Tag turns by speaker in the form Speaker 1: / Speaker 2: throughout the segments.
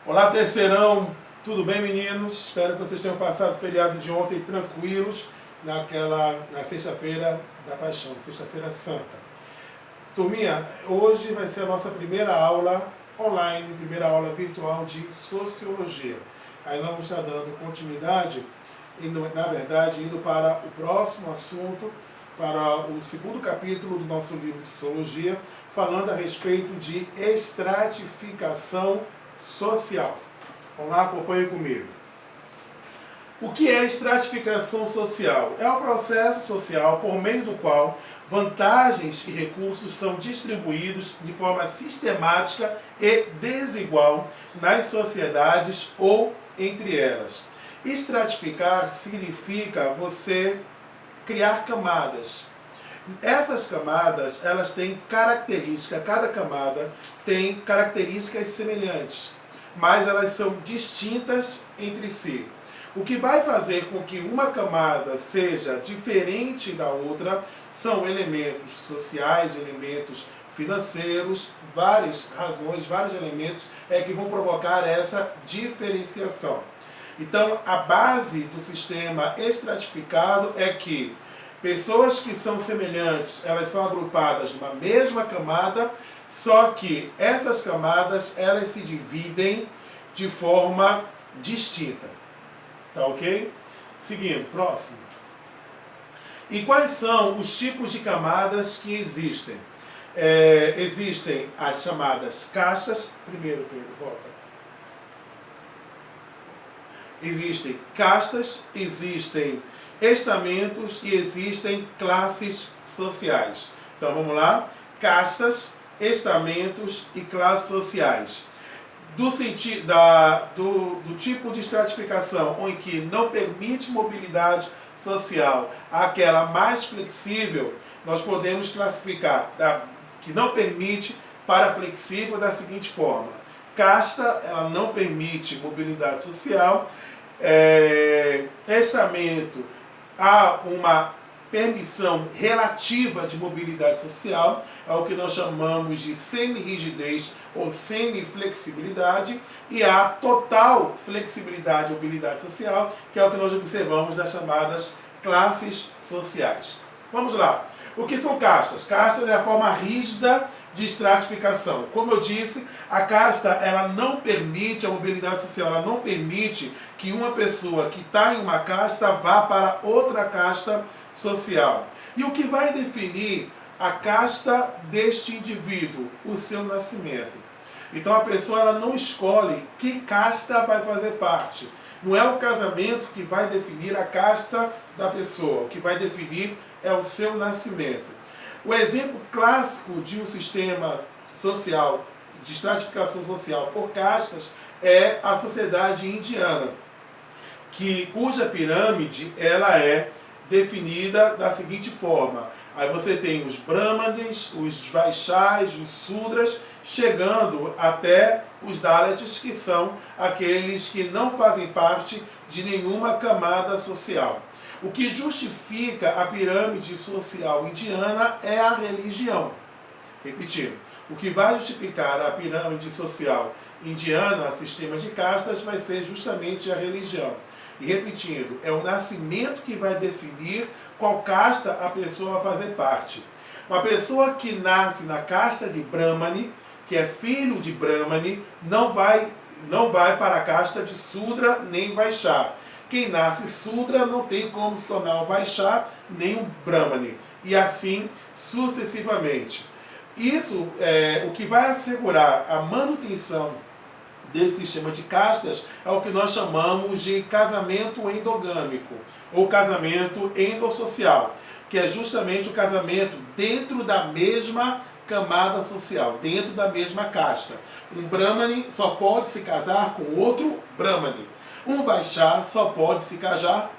Speaker 1: Olá, terceirão! Tudo bem, meninos? Espero que vocês tenham passado o feriado de ontem tranquilos na sexta-feira da Paixão, sexta-feira santa. Turminha, hoje vai ser a nossa primeira aula online, primeira aula virtual de Sociologia. Aí nós vamos estar dando continuidade, indo para o próximo assunto, para o segundo capítulo do nosso livro de Sociologia, falando a respeito de estratificação social. Vamos lá, acompanhe comigo. O que é estratificação social? É um processo social por meio do qual vantagens e recursos são distribuídos de forma sistemática e desigual nas sociedades ou entre elas. Estratificar significa você criar camadas. Essas camadas, elas têm características, cada camada tem características semelhantes, mas elas são distintas entre si. O que vai fazer com que uma camada seja diferente da outra são elementos sociais, elementos financeiros, várias razões, vários elementos que vão provocar essa diferenciação. Então, a base do sistema estratificado é que pessoas que são semelhantes, elas são agrupadas numa mesma camada, só que essas camadas, elas se dividem de forma distinta. Tá ok? Seguindo, próximo. E quais são os tipos de camadas que existem? Existem as chamadas castas. Primeiro, Pedro, volta. Existem castas, existem estamentos e existem classes sociais. Então vamos lá. Castas, estamentos e classes sociais. Do tipo de estratificação em que não permite mobilidade social, aquela mais flexível, nós podemos classificar que não permite para flexível da seguinte forma. Casta, ela não permite mobilidade social. Estamento, há uma permissão relativa de mobilidade social, é o que nós chamamos de semi-rigidez ou semi-flexibilidade, e há total flexibilidade e mobilidade social, que é o que nós observamos nas chamadas classes sociais. Vamos lá. O que são castas? Castas é a forma rígida de estratificação. Como eu disse, a casta ela não permite a mobilidade social, ela não permite que uma pessoa que está em uma casta vá para outra casta social. E o que vai definir a casta deste indivíduo? O seu nascimento. Então a pessoa ela não escolhe que casta vai fazer parte. Não é o casamento que vai definir a casta da pessoa. O que vai definir é o seu nascimento. O exemplo clássico de um sistema social, de estratificação social por castas, é a sociedade indiana, cuja pirâmide ela é definida da seguinte forma. Aí você tem os brahmanes, os vaixás, os sudras, chegando até os dalits, que são aqueles que não fazem parte de nenhuma camada social. O que justifica a pirâmide social indiana é a religião. Repetindo, o que vai justificar a pirâmide social indiana, sistema de castas, vai ser justamente a religião. E repetindo, é o nascimento que vai definir qual casta a pessoa vai fazer parte. Uma pessoa que nasce na casta de Brahmani, que é filho de Brahmani, não vai para a casta de Sudra nem Vaishya. Quem nasce Sudra não tem como se tornar um Vaishya nem um Brahmani. E assim sucessivamente. Isso o que vai assegurar a manutenção desse sistema de castas é o que nós chamamos de casamento endogâmico ou casamento endossocial, que é justamente o casamento dentro da mesma camada social, dentro da mesma casta. Um Brahmani só pode se casar com outro Brahmani. Um Vaishya só pode se casar,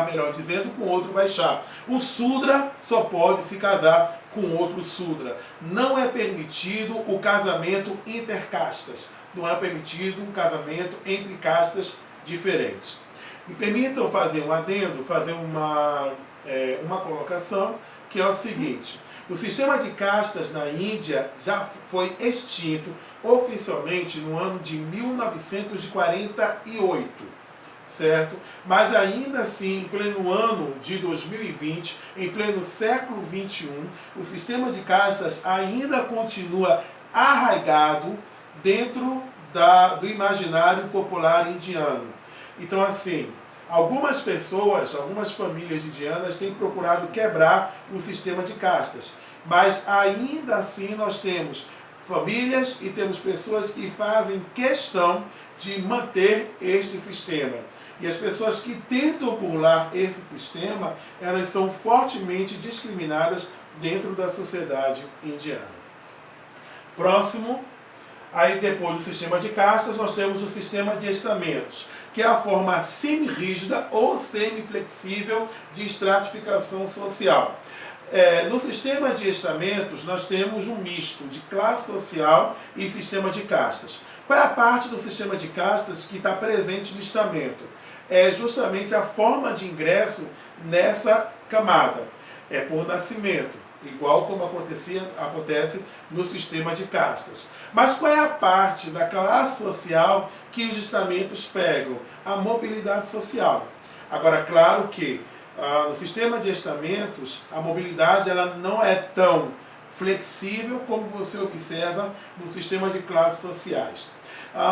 Speaker 1: melhor dizendo, com outro Vaishya. Um Sudra só pode se casar com outro Sudra. Não é permitido o casamento intercastas. Não é permitido um casamento entre castas diferentes. Me permitam fazer um adendo, fazer uma colocação, que é o seguinte. O sistema de castas na Índia já foi extinto oficialmente no ano de 1948. Certo? Mas ainda assim, em pleno ano de 2020, em pleno século XXI, o sistema de castas ainda continua arraigado dentro do imaginário popular indiano. Então, assim, algumas pessoas, algumas famílias indianas têm procurado quebrar o sistema de castas, mas ainda assim nós temos famílias e temos pessoas que fazem questão de manter este sistema. E as pessoas que tentam burlar esse sistema, elas são fortemente discriminadas dentro da sociedade indiana. Próximo, aí depois do sistema de castas, nós temos o sistema de estamentos, que é a forma semi-rígida ou semi-flexível de estratificação social. No sistema de estamentos, nós temos um misto de classe social e sistema de castas. Qual é a parte do sistema de castas que está presente no estamento? É justamente a forma de ingresso nessa camada. É por nascimento, igual como acontece no sistema de castas. Mas qual é a parte da classe social que os estamentos pegam? A mobilidade social. Agora, claro que no sistema de estamentos, a mobilidade ela não é tão flexível como você observa no sistema de classes sociais.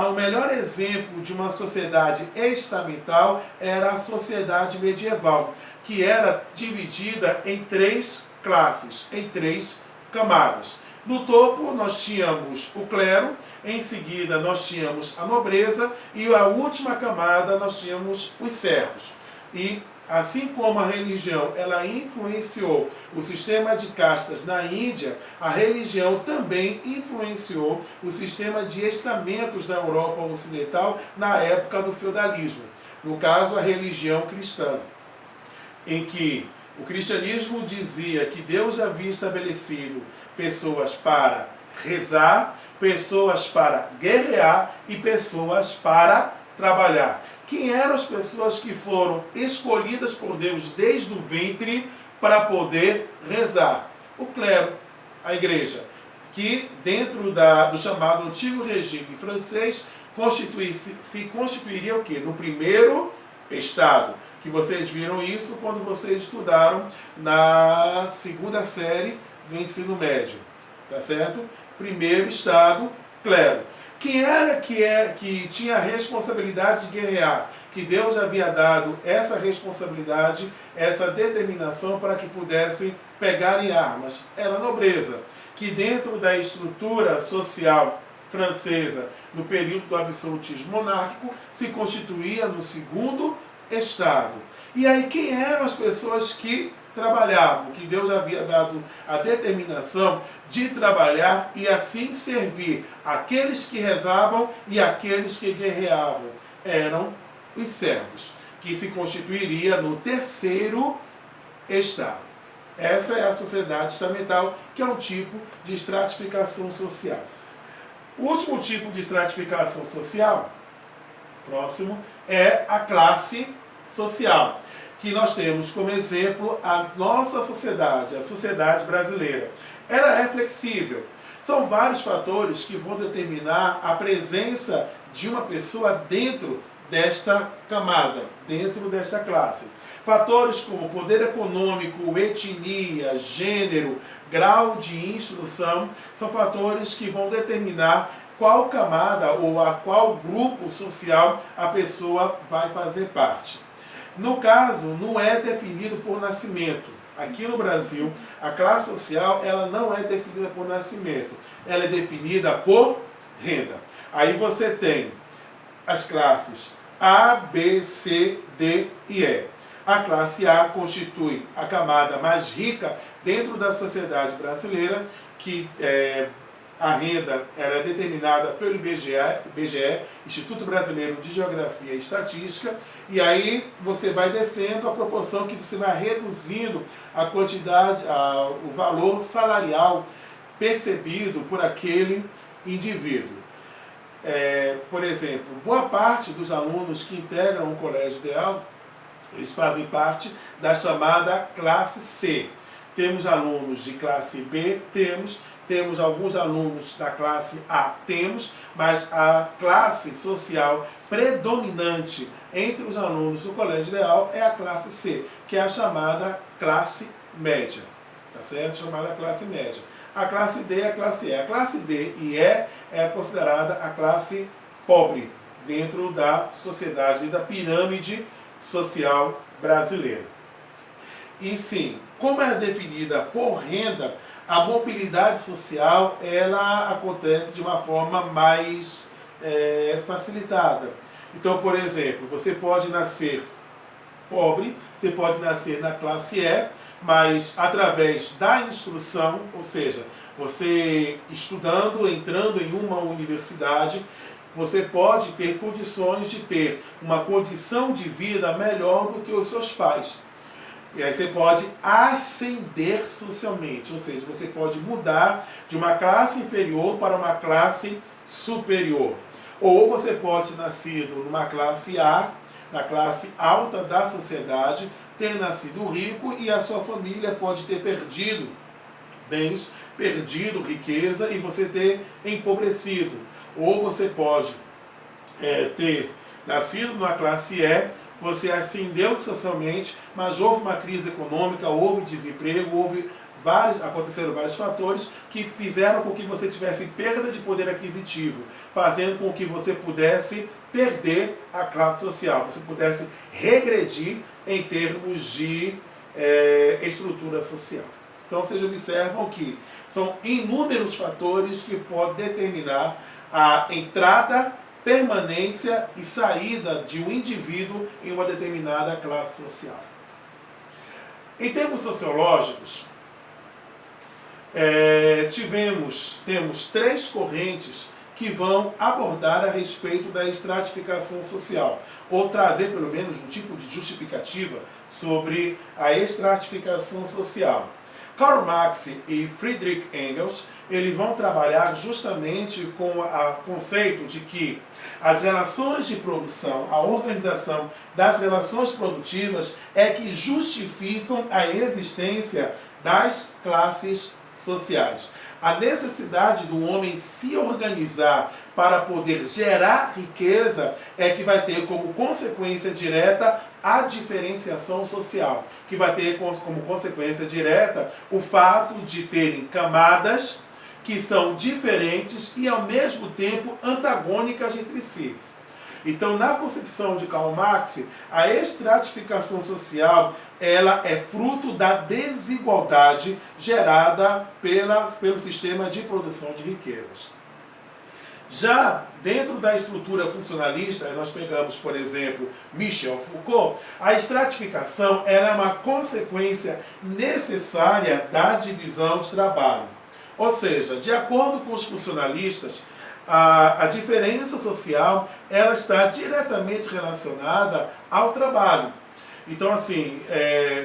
Speaker 1: O melhor exemplo de uma sociedade estamental era a sociedade medieval, que era dividida em 3 classes, em 3 camadas. No topo nós tínhamos o clero, em seguida nós tínhamos a nobreza e a última camada nós tínhamos os servos. E assim como a religião ela influenciou o sistema de castas na Índia, a religião também influenciou o sistema de estamentos da Europa Ocidental na época do feudalismo. No caso, a religião cristã, em que o cristianismo dizia que Deus havia estabelecido pessoas para rezar, pessoas para guerrear e pessoas para trabalhar. Quem eram as pessoas que foram escolhidas por Deus desde o ventre para poder rezar? O clero, a igreja, que dentro do chamado Antigo Regime francês se constituiria o quê? No primeiro estado, que vocês viram isso quando vocês estudaram na 2ª série do ensino médio, tá certo? Primeiro estado, clero. Quem era que tinha a responsabilidade de guerrear? Que Deus havia dado essa responsabilidade, essa determinação para que pudessem pegar em armas. Era a nobreza, que dentro da estrutura social francesa, no período do absolutismo monárquico, se constituía no 2º estado. E aí quem eram as pessoas que trabalhavam, que Deus havia dado a determinação de trabalhar e assim servir aqueles que rezavam e aqueles que guerreavam? Eram os servos, que se constituiria no 3º estado. Essa é a sociedade estamental, que é um tipo de estratificação social. O último tipo de estratificação social, próximo, é a classe social, que nós temos como exemplo a nossa sociedade, a sociedade brasileira. Ela é flexível. São vários fatores que vão determinar a presença de uma pessoa dentro desta camada, dentro desta classe. Fatores como poder econômico, etnia, gênero, grau de instrução, são fatores que vão determinar qual camada ou a qual grupo social a pessoa vai fazer parte. No caso, não é definido por nascimento. Aqui no Brasil, a classe social ela não é definida por nascimento, ela é definida por renda. Aí você tem as classes A, B, C, D e E. A classe A constitui a camada mais rica dentro da sociedade brasileira, que a renda era determinada pelo IBGE, Instituto Brasileiro de Geografia e Estatística, e aí você vai descendo a proporção que você vai reduzindo a quantidade, o valor salarial percebido por aquele indivíduo. Por exemplo, boa parte dos alunos que integram o colégio ideal, eles fazem parte da chamada classe C, Temos alunos de classe B? Temos alguns alunos da classe A? Temos, mas a classe social predominante entre os alunos do Colégio Ideal é a classe C, que é a chamada classe média, tá certo? Chamada classe média. A classe D é a classe E. A classe D e E é considerada a classe pobre dentro da sociedade e da pirâmide social brasileira. E sim, como é definida por renda, a mobilidade social ela acontece de uma forma mais facilitada. Então, por exemplo, você pode nascer pobre, você pode nascer na classe E, mas através da instrução, ou seja, você estudando, entrando em uma universidade, você pode ter condições de ter uma condição de vida melhor do que os seus pais. E aí você pode ascender socialmente, ou seja, você pode mudar de uma classe inferior para uma classe superior. Ou você pode ter nascido numa classe A, na classe alta da sociedade, ter nascido rico e a sua família pode ter perdido bens, perdido riqueza e você ter empobrecido. Ou você pode ter nascido numa classe E, você ascendeu socialmente, mas houve uma crise econômica, houve desemprego, aconteceram vários fatores que fizeram com que você tivesse perda de poder aquisitivo, fazendo com que você pudesse perder a classe social, você pudesse regredir em termos de estrutura social. Então vocês observam que são inúmeros fatores que podem determinar a entrada, permanência e saída de um indivíduo em uma determinada classe social. Em termos sociológicos, temos três correntes que vão abordar a respeito da estratificação social, ou trazer pelo menos um tipo de justificativa sobre a estratificação social. Karl Marx e Friedrich Engels, eles vão trabalhar justamente com o conceito de que as relações de produção, a organização das relações produtivas é que justificam a existência das classes sociais. A necessidade do homem se organizar para poder gerar riqueza é que vai ter como consequência direta a diferenciação social, que vai ter como consequência direta o fato de terem camadas que são diferentes e ao mesmo tempo antagônicas entre si. Então, na concepção de Karl Marx, a estratificação social ela é fruto da desigualdade gerada pelo sistema de produção de riquezas. Já dentro da estrutura funcionalista, nós pegamos, por exemplo, Michel Foucault, a estratificação ela é uma consequência necessária da divisão de trabalho. Ou seja, de acordo com os funcionalistas, a diferença social ela está diretamente relacionada ao trabalho. Então, assim,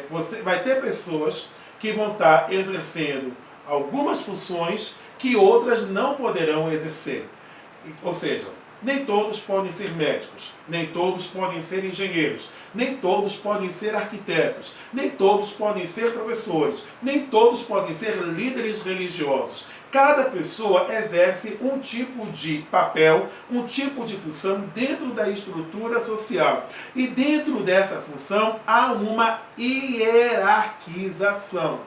Speaker 1: você vai ter pessoas que vão estar exercendo algumas funções que outras não poderão exercer. Ou seja, nem todos podem ser médicos, nem todos podem ser engenheiros, nem todos podem ser arquitetos, nem todos podem ser professores, nem todos podem ser líderes religiosos. Cada pessoa exerce um tipo de papel, um tipo de função dentro da estrutura social. E dentro dessa função há uma hierarquização.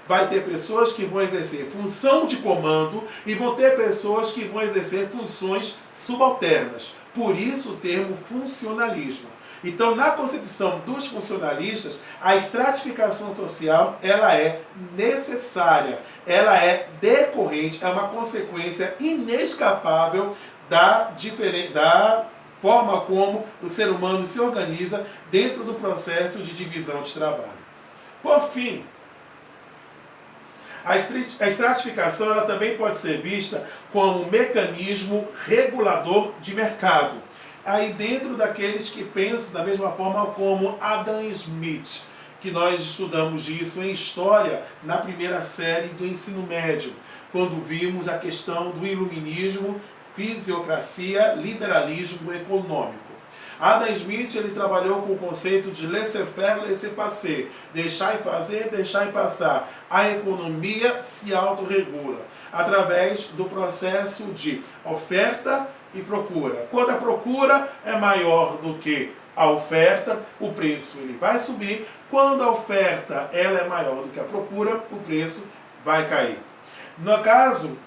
Speaker 1: Vai ter pessoas que vão exercer função de comando e vão ter pessoas que vão exercer funções subalternas. Por isso o termo funcionalismo. Então, na concepção dos funcionalistas, a estratificação social ela é necessária, ela é decorrente, é uma consequência inescapável da forma como o ser humano se organiza dentro do processo de divisão de trabalho. Por fim, a estratificação ela também pode ser vista como um mecanismo regulador de mercado. Aí dentro daqueles que pensam da mesma forma como Adam Smith, que nós estudamos isso em História na primeira série do ensino médio, quando vimos a questão do iluminismo, fisiocracia, liberalismo econômico. Adam Smith ele trabalhou com o conceito de laissez-faire, laissez-passer, deixar e fazer, deixar e passar. A economia se autorregula através do processo de oferta e procura. Quando a procura é maior do que a oferta, o preço ele vai subir. Quando a oferta ela é maior do que a procura, o preço vai cair. No caso,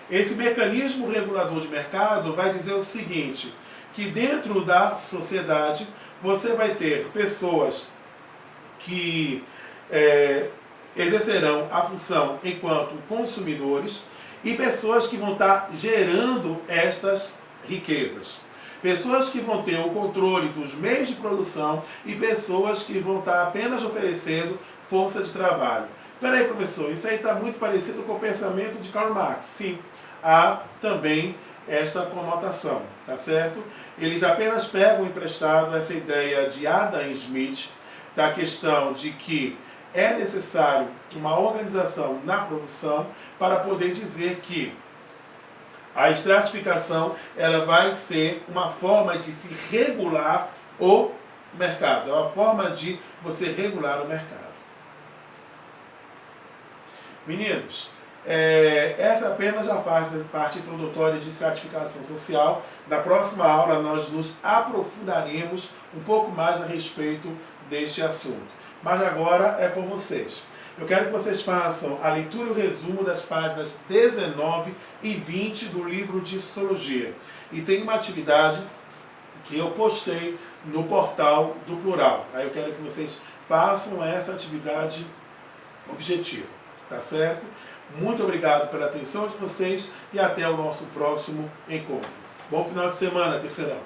Speaker 1: esse mecanismo regulador de mercado vai dizer o seguinte, que dentro da sociedade você vai ter pessoas que exercerão a função enquanto consumidores e pessoas que vão estar gerando estas riquezas. Pessoas que vão ter o controle dos meios de produção e pessoas que vão estar apenas oferecendo força de trabalho. Peraí, professor, isso aí está muito parecido com o pensamento de Karl Marx. Sim, há também esta conotação, tá certo? Eles apenas pegam emprestado essa ideia de Adam Smith, da questão de que é necessário uma organização na produção para poder dizer que a estratificação ela vai ser uma forma de se regular o mercado, é uma forma de você regular o mercado. Meninos, essa apenas já faz parte introdutória de estratificação social. Na próxima aula nós nos aprofundaremos um pouco mais a respeito deste assunto. Mas agora é com vocês. Eu quero que vocês façam a leitura e o resumo das páginas 19 e 20 do livro de Sociologia. E tem uma atividade que eu postei no portal do Plural. Aí eu quero que vocês façam essa atividade objetiva. Tá certo? Muito obrigado pela atenção de vocês e até o nosso próximo encontro. Bom final de semana, terceirão.